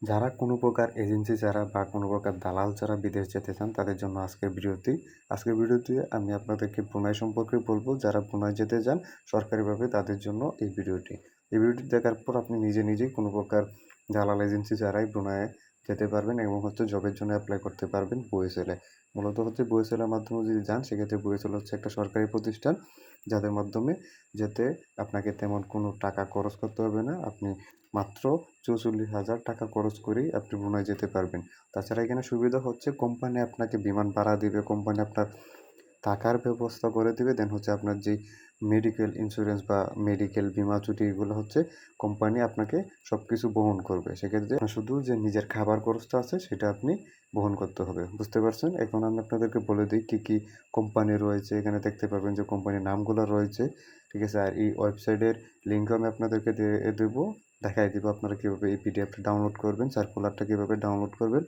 যারা কোনো প্রকার এজেন্সি ছাড়া বা কোনো প্রকার দালাল ছাড়া বিদেশ যেতে চান তাদের জন্য আজকের ভিডিওতে আমি আপনাদেরকে ব্রুনাই সম্পর্কে বলবো। যারা ব্রুনাই যেতে চান সরকারিভাবে তাদের জন্য এই ভিডিওটি দেখার পর আপনি নিজে নিজেই কোনো প্রকার দালাল এজেন্সি ছাড়াই ব্রুনাইয়ে যেতে পারবেন এবং জবের জন্য অ্যাপ্লাই করতে পারবেন বুয়েসেলে। মূলত বুয়েসেলের মাধ্যমে যদি যান সেক্ষেত্রে বুয়েসেল হচ্ছে একটা সরকারি প্রতিষ্ঠান, যাদের মাধ্যমে যেতে আপনাকে তেমন কোনো টাকা খরচ করতে হবে না। আপনি মাত্র ৪৪,০০০ টাকা খরচ করেই আপনি ব্রুনাই যেতে পারবেন। তাছাড়া এখানে সুবিধা হচ্ছে কোম্পানি আপনাকে বিমান ভাড়া দিবে, কোম্পানি আপনার থাকার ব্যবস্থা করে দিবে। দেন আপনার যেই মেডিকেল ইন্স্যুরেন্স বা মেডিকেল বীমা ছুটি এগুলো কোম্পানি আপনাকে সব কিছু বহন করবে। সেক্ষেত্রে শুধু যে নিজের খাবার খরচটা আছে সেটা আপনি বহন করতে হবে। বুঝতে পারছেন? এখন আমি আপনাদেরকে বলে দিই কী কী কোম্পানি রয়েছে। এখানে দেখতে পাবেন যে কোম্পানির নামগুলো রয়েছে, ঠিক আছে? আর এই ওয়েবসাইটের লিঙ্কও আমি আপনাদেরকে দেবো, দেখাই দিব আপনারা কীভাবে এই পিডিএফটা ডাউনলোড করবেন, সার্কুলারটা কীভাবে ডাউনলোড করবেন।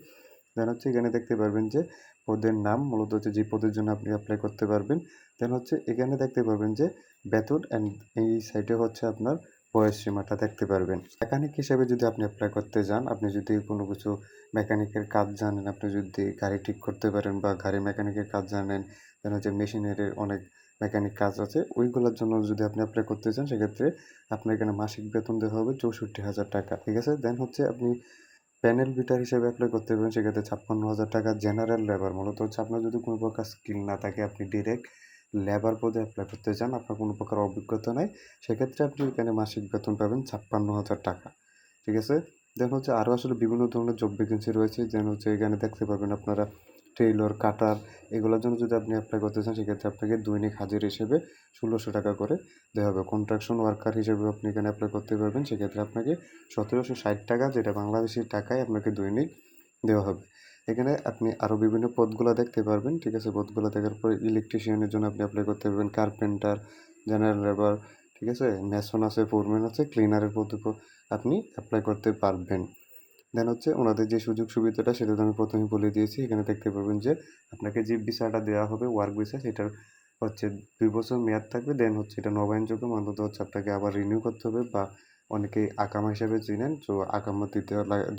দেন এখানে দেখতে পারবেন যে পদের নাম, মূলত যে পদের জন্য আপনি অ্যাপ্লাই করতে পারবেন। দেন এখানে দেখতে পারবেন যে বেতন অ্যান্ড এই সাইটে আপনার বয়স সীমাটা দেখতে পারবেন। মেকানিক হিসেবে যদি আপনি অ্যাপ্লাই করতে যান, আপনি যদি কোনো কিছু মেকানিকের কাজ জানেন, আপনি যদি গাড়ি ঠিক করতে পারেন বা গাড়ি মেকানিকের কাজ জানেন, দেন মেশিনারির অনেক মেকানিক কাজ আছে, ওইগুলোর জন্য যদি আপনি অ্যাপ্লাই করতে চান সেক্ষেত্রে আপনার এখানে মাসিক বেতন দেওয়া হবে ৬৪,০০০ টাকা, ঠিক আছে? দেন আপনি প্যানেল বিটার হিসেবে অ্যাপ্লাই করতে পারবেন, সেক্ষেত্রে ৫৬,০০০ টাকা। জেনারেল লেবার, মূলত আপনার যদি কোনো প্রকার স্কিল না থাকে, আপনি ডিরেক্ট লেবার পদে অ্যাপ্লাই করতে চান, আপনার কোনো প্রকার অভিজ্ঞতা নাই, সেক্ষেত্রে আপনি এখানে মাসিক বেতন পাবেন ৫৬,০০০ টাকা, ঠিক আছে? দেন আরও আসলে বিভিন্ন ধরনের জব ভ্যাকেন্সি রয়েছে। দেন এখানে দেখতে পাবেন আপনারা টেইলর, কাটার, এগুলোর জন্য যদি আপনি অ্যাপ্লাই করতে চান সেক্ষেত্রে আপনাকে দৈনিক হাজিরা হিসেবে ১৬০০ টাকা করে দেওয়া হবে। কন্ট্রাকশন ওয়ার্কার হিসেবে আপনি এখানে অ্যাপ্লাই করতে পারবেন, সেক্ষেত্রে আপনাকে ১৭৬০ টাকা, যেটা বাংলাদেশি টাকায় আপনাকে দৈনিক দেওয়া হবে। এখানে আপনি আরও বিভিন্ন পদগুলো দেখতে পারবেন, ঠিক আছে? পদগুলো দেখার পর ইলেকট্রিশিয়ানের জন্য আপনি অ্যাপ্লাই করতে পারবেন, কার্পেন্টার, জেনারেল লেবার, ঠিক আছে? মেসন আছে, ফোরম্যান আছে, ক্লিনারের পদে আপনি অ্যাপ্লাই করতে পারবেন। দেন ওনাদের যে সুযোগ সুবিধাটা সেটা তো আমি প্রথমেই বলে দিয়েছি। এখানে দেখতে পারবেন যে আপনাকে যে ভিসাটা দেওয়া হবে ওয়ার্ক ভিসা, সেটার ২ বছর মেয়াদ থাকবে। দেন এটা নবায়নযোগ্য, মাত্র আপনাকে আবার রিনিউ করতে হবে, বা অনেকেই আকামা হিসেবে চিনেন, তো আকামা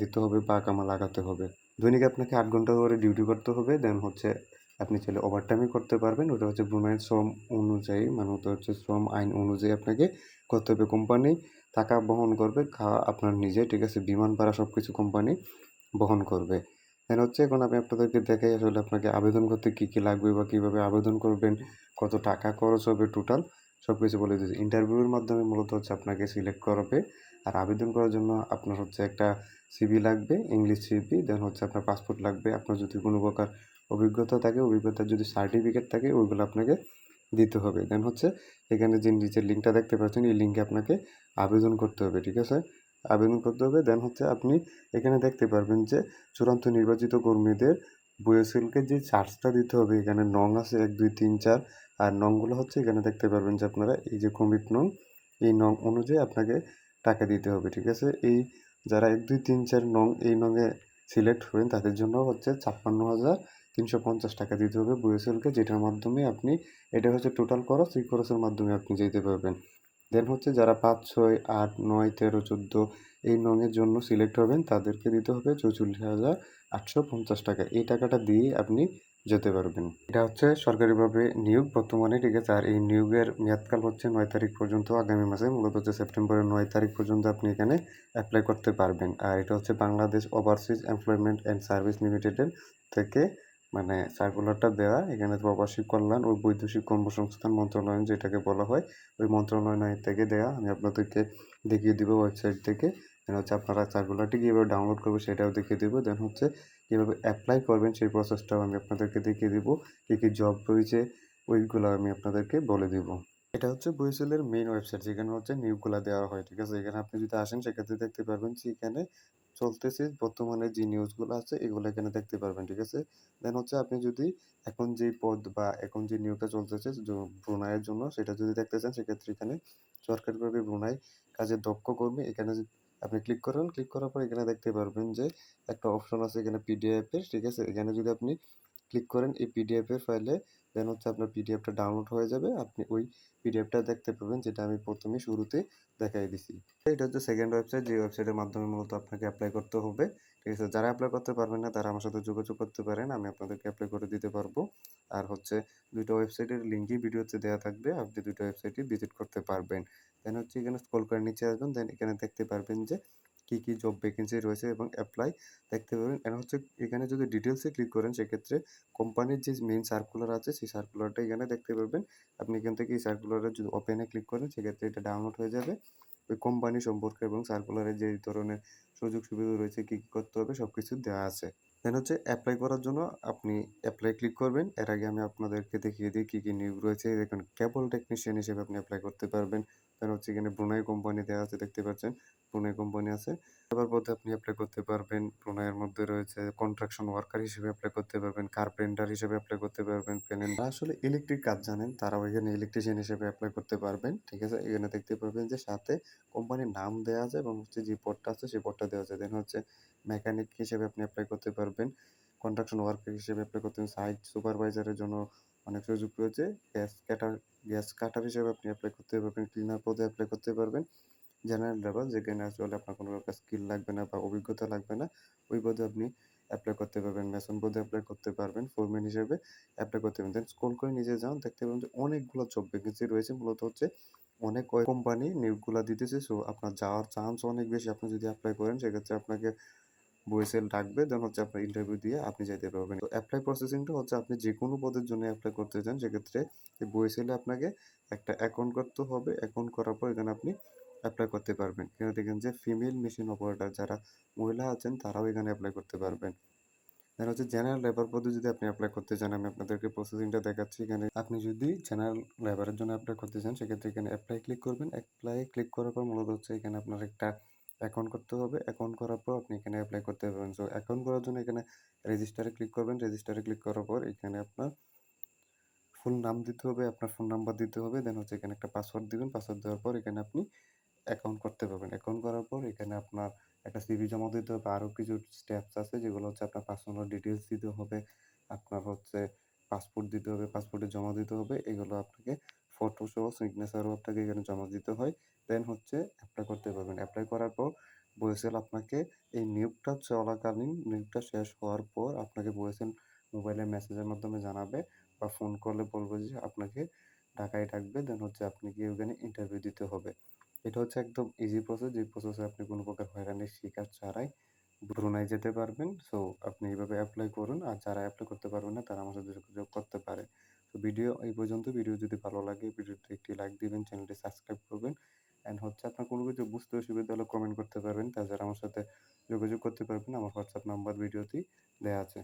দিতে হবে বা আকামা লাগাতে হবে। দৈনিক আপনাকে ৮ ঘন্টা করে ডিউটি করতে হবে। দেন আপনি চাইলে ওভারটাইমই করতে পারবেন। ওটা ব্রুনাইয়ের শ্রম অনুযায়ী, মানে শ্রম আইন অনুযায়ী আপনাকে করতে হবে। কোম্পানি টাকা বহন করবে, খাওয়া আপনার নিজে, ঠিক আছে? বিমান ভাড়া সব কিছু কোম্পানি বহন করবে। দেন এখন আমি আপনাদেরকে দেখাই আসলে আপনাকে আবেদন করতে কী কী লাগবে বা কীভাবে আবেদন করবেন, কত টাকা খরচ হবে টোটাল, সব কিছু বলে দিয়েছি। ইন্টারভিউর মাধ্যমে মূলত আপনাকে সিলেক্ট করবে। আর আবেদন করার জন্য আপনার একটা সিভি লাগবে, ইংলিশ সিভি। দেন আপনার পাসপোর্ট লাগবে। আপনার যদি কোনো প্রকার অভিজ্ঞতা থাকে, অভিজ্ঞতার যদি সার্টিফিকেট থাকে, ওইগুলো আপনাকে দিতে হবে। দেন এখানে যে নিচের লিঙ্কটা দেখতে পাচ্ছেন, এই লিঙ্কে আপনাকে আবেদন করতে হবে, ঠিক আছে? আবেদন করতে হবে। দেন আপনি এখানে দেখতে পারবেন যে চূড়ান্ত নির্বাচিত কর্মীদের বুয়েসেলকে যে চার্জটা দিতে হবে, এখানে নং আছে ১, ২, ৩, ৪। আর নংগুলো এখানে দেখতে পারবেন যে আপনারা এই যে ক্রমিক নং, এই নং অনুযায়ী আপনাকে টাকা দিতে হবে, ঠিক আছে? এই যারা ১, ২, ৩, ৪ নং, এই নংয়ে সিলেক্ট হবেন তাদের জন্য ৫৬,৩৫০ টাকা দিতে হবে বুয়েসেলকে, যেটার মাধ্যমে আপনি, এটা টোটাল খরচ, এই খরচের মাধ্যমে আপনি যেতে পারবেন। দেন যারা ৫, ৬, ৮, ৯, ১৩, ১৪ এই নংয়ের জন্য সিলেক্ট হবেন, তাদেরকে দিতে হবে ৪৪,৮৫০ টাকা। এই টাকাটা দিয়েই আপনি যেতে পারবেন। এটা সরকারিভাবে নিয়োগ বর্তমানে, ঠিক আছে? আর এই নিয়োগের মেয়াদকাল ৯ তারিখ পর্যন্ত, আগামী মাসে, মূলত সেপ্টেম্বরের ৯ তারিখ পর্যন্ত আপনি এখানে অ্যাপ্লাই করতে পারবেন। আর এটা Bangladesh overseas employment and service লিমিটেডের থেকে মানে সার্কুলারটা দেওয়া। এখানে প্রবাসী কল্যাণ ও বৈদেশিক কর্মসংস্থান মন্ত্রণালয় যেটাকে বলা হয়, ওই মন্ত্রণালয় থেকে দেওয়া। আমি আপনাদেরকে দেখিয়ে দিব ওয়েবসাইট থেকে। দেন আপনারা সার্কুলারটি কীভাবে ডাউনলোড করবে সেটাও দেখিয়ে দেবো। দেন কীভাবে অ্যাপ্লাই করবেন সেই প্রসেসটাও আমি আপনাদেরকে দেখিয়ে দিব। কী কী জব রয়েছে ওইগুলো আমি আপনাদেরকে বলে দিব। এটা বুয়েসেলের মেইন ওয়েবসাইট, যেখানে নিয়োগগুলা দেওয়া হয়, ঠিক আছে? এখানে আপনি যদি আসেন সেক্ষেত্রে দেখতে পারবেন যে এখানে চলতেছে বর্তমানে যে নিউজগুলো আছে এগুলো এখানে দেখতে পারবেন, ঠিক আছে? দেন আপনি যদি এখন যে পদ বা এখন যে নিয়োগটা চলতেছে ব্রুনাইয়ের জন্য সেটা যদি দেখতে চান, সেক্ষেত্রে এখানে সরকারিভাবে ব্রুনাই কাজে দক্ষ কর্মী, এখানে আপনি ক্লিক করেন। ক্লিক করার পর এখানে দেখতে পারবেন যে একটা অপশন আছে এখানে পিডিএফ এর, ঠিক আছে? এখানে যদি আপনি ক্লিক করেন এই পিডিএফ এর ফাইলে, দেন হচ্ছে আপনার পিডিএফটা ডাউনলোড হয়ে যাবে। আপনি ওই পিডিএফটা দেখতে পাবেন যেটা আমি ১ম এ শুরুতে দেখাই দিছি। এটা হচ্ছে সেকেন্ড ওয়েবসাইট, যে ওয়েবসাইটের মাধ্যমে মূলত আপনাকে এপ্লাই করতে হবে। ঠিক আছে? যারা এপ্লাই করতে পারবেন না তারা আমার সাথে যোগাযোগ করতে পারেন। আমি আপনাদেরকে এপ্লাই করে দিতে পারবো। আর হচ্ছে ২ টা ওয়েবসাইটের লিঙ্কই ভিডিওতে দেয়া থাকবে। আপনি ২ টা ওয়েবসাইটই ভিজিট করতে পারবেন। দেন হচ্ছে এখানে স্ক্রল করে নিচে আসবেন। দেন এখানে দেখতে পারবেন যে কি, কি জব ভ্যাকেন্সি রয়েছে এবং এপ্লাই দেখতে পাবেন। এন্ড হচ্ছে এখানে যদি ডিটেইলস এ ক্লিক করেন সেক্ষেত্রে কোম্পানির যে মেইন সার্কুলার আছে সেই সার্কুলারটা এখানে দেখতে পারবেন। আপনি এখান থেকে এই সার্কুলারে যদি ওপেন এ ক্লিক করেন সেক্ষেত্রে এটা ডাউনলোড হয়ে যাবে। ওই কোম্পানি সম্পর্কে এবং সার্কুলারে যে ধরনের সুযোগ সুবিধা রয়েছে, কি, কি করতে হবে সবকিছু দেওয়া আছে। দেন হচ্ছে এপ্লাই করার জন্য আপনি এপ্লাই ক্লিক করবেন। এর আগে আমি আপনাদেরকে দেখিয়ে দিই কি, কি নিয়োগ রয়েছে। দেখুন কেবল টেকনিশিয়ান হিসেবে আপনি এপ্লাই করতে পারবেন। দেন হচ্ছে এখানে ব্রুনাই কোম্পানি দেওয়া আছে, দেখতে পাচ্ছেন। ব্রুনাই কোম্পানি আছে। লেবার পদে আপনি এপ্লাই করতে পারবেন। ব্রুনাইয়ের মধ্যে রয়েছে কনস্ট্রাকশন ওয়ার্কার হিসেবে এপ্লাই করতে পারবেন, কার্পেন্টার হিসেবে এপ্লাই করতে পারবেন, যারা আসলে ইলেকট্রিক কাজ জানেন তারাও এখানে ইলেকট্রিশিয়ান হিসেবে এপ্লাই করতে পারবেন। ঠিক আছে? এখানে দেখতে পারবেন যে সাথে কোম্পানির নাম দেয়া আছে এবং হচ্ছে যে পদটা আছে সেই পদটা দেওয়া আছে। দেন হচ্ছে মেকানিক হিসেবে আপনি এপ্লাই করতে পারবেন। কনস্ট্রাকশন ওয়ার্কার হিসেবে এপ্লাই করতে পারেন। সাইট সুপারভাইজারের জন্য অনেক সুযোগ রয়েছে। গ্যাস কাটার হিসেবে আপনি এপ্লাই করতে পারবেন। ক্লিনার পদে এপ্লাই করতে পারবেন। জেনারেল লেভেল, যেখানে আসলে আপনার কোনো প্রকার স্কিল লাগবে না বা অভিজ্ঞতা লাগবে না, ওই পদে আপনি এপ্লাই করতে পারবেন। মেসন পদে এপ্লাই করতে পারবেন, ফোরম্যান হিসেবে এপ্লাই করতে পারবেন। দেন স্ক্রল করে নিচে যান, দেখতে পাবেন যে অনেকগুলো জব ভ্যাকেন্সি রয়েছে। মূলত হচ্ছে অনেক কোম্পানি নিয়োগগুলা দিতেছে। সো আপনার যাওয়ার চান্স অনেক বেশি। আপনি যদি এপ্লাই করেন সেক্ষেত্রে আপনাকে ভয়েসেল ডাকবে, দেন হচ্ছে আপনার ইন্টারভিউ দিয়ে আপনি যাইতে পারবেন। তো এপ্লাই প্রসেসিংটা হচ্ছে আপনি যেকোনো পদের জন্য এপ্লাই করতে চান সেক্ষেত্রে এই ভয়েসেলে আপনাকে একটা অ্যাকাউন্ট করতে হবে। অ্যাকাউন্ট করার পর এখানে আপনি এপ্লাই করতে পারবেন। এখানে দেখেন যে ফিমেল মেশিন অপারেটর, যারা মহিলা আছেন তারাও এখানে এপ্লাই করতে পারবেন। দেন হচ্ছে জেনারেল লেবার পদে যদি আপনি এপ্লাই করতে চান, আমি আপনাদেরকে প্রসেসিংটা দেখাচ্ছি। এখানে আপনি যদি জেনারেল লেবারের জন্য এপ্লাই করতে চান সেক্ষেত্রে এখানে অ্যাপ্লাই ক্লিক করবেন। অ্যাপ্লাই ক্লিক করার পর মূলত হচ্ছে এখানে আপনার একটা অ্যাকাউন্ট করতে হবে। অ্যাকাউন্ট করার পর আপনি এখানে এপ্লাই করতে পারবেন। সো অ্যাকাউন্ট করার জন্য এখানে রেজিস্টারে ক্লিক করবেন। রেজিস্টারে ক্লিক করার পর এখানে আপনার ফুল নাম দিতে হবে, আপনার ফোন নাম্বার দিতে হবে। দেন হচ্ছে এখানে একটা পাসওয়ার্ড দিবেন। পাসওয়ার্ড দেওয়ার পর এখানে আপনি অ্যাকাউন্ট করতে পারবেন। অ্যাকাউন্ট করার পর এখানে আপনার একটা সিভি জমা দিতে হবে। আরো কিছু স্টেপস আছে যেগুলো হচ্ছে আপনার পার্সোনাল ডিটেইলস দিতে হবে। আপনার হচ্ছে পাসপোর্ট দিতে হবে, পাসপোর্টে জমা দিতে হবে। এগুলো আপনাকে ফটো সহ সিগনেচারও আপনাকে এখানে জমা দিতে হয়। দেন হচ্ছে এপ্লাই করতে পারবেন। এপ্লাই করার পর বয়েসেল আপনাকে এই নিয়োগটা চলাকালীন, নিয়োগটা শেষ হওয়ার পর আপনাকে বয়েসেল মোবাইলে মেসেজের মাধ্যমে জানাবে বা ফোন কলে বলবে যে আপনাকে ঢাকায় ডাকবে। দেন হচ্ছে আপনি গিয়ে ওখানে ইন্টারভিউ দিতে হবে। এটা হচ্ছে একদম ইজি প্রসেস, যে প্রসেসে আপনি কোনো প্রকার হয়রানির শিকার ছাড়াই ব্রুনাই যেতে পারবেন। সো আপনি এইভাবে এপ্লাই করুন। আর যারা এপ্লাই করতে পারবেন না তারা আমার সাথে যোগাযোগ করতে পারে। তো ভিডিও এই পর্যন্ত। ভিডিও যদি ভালো লাগে ভিডিওতে একটি লাইক দিবেন, চ্যানেলটি সাবস্ক্রাইব করবেন। অ্যান্ড হচ্ছে আপনার কোনো কিছু বুঝতে অসুবিধা হলে কমেন্ট করতে পারবেন। তাছাড়া আমার সাথে যোগাযোগ করতে পারবেন। আমার হোয়াটসঅ্যাপ নাম্বার ভিডিওতেই দেয়া আছে।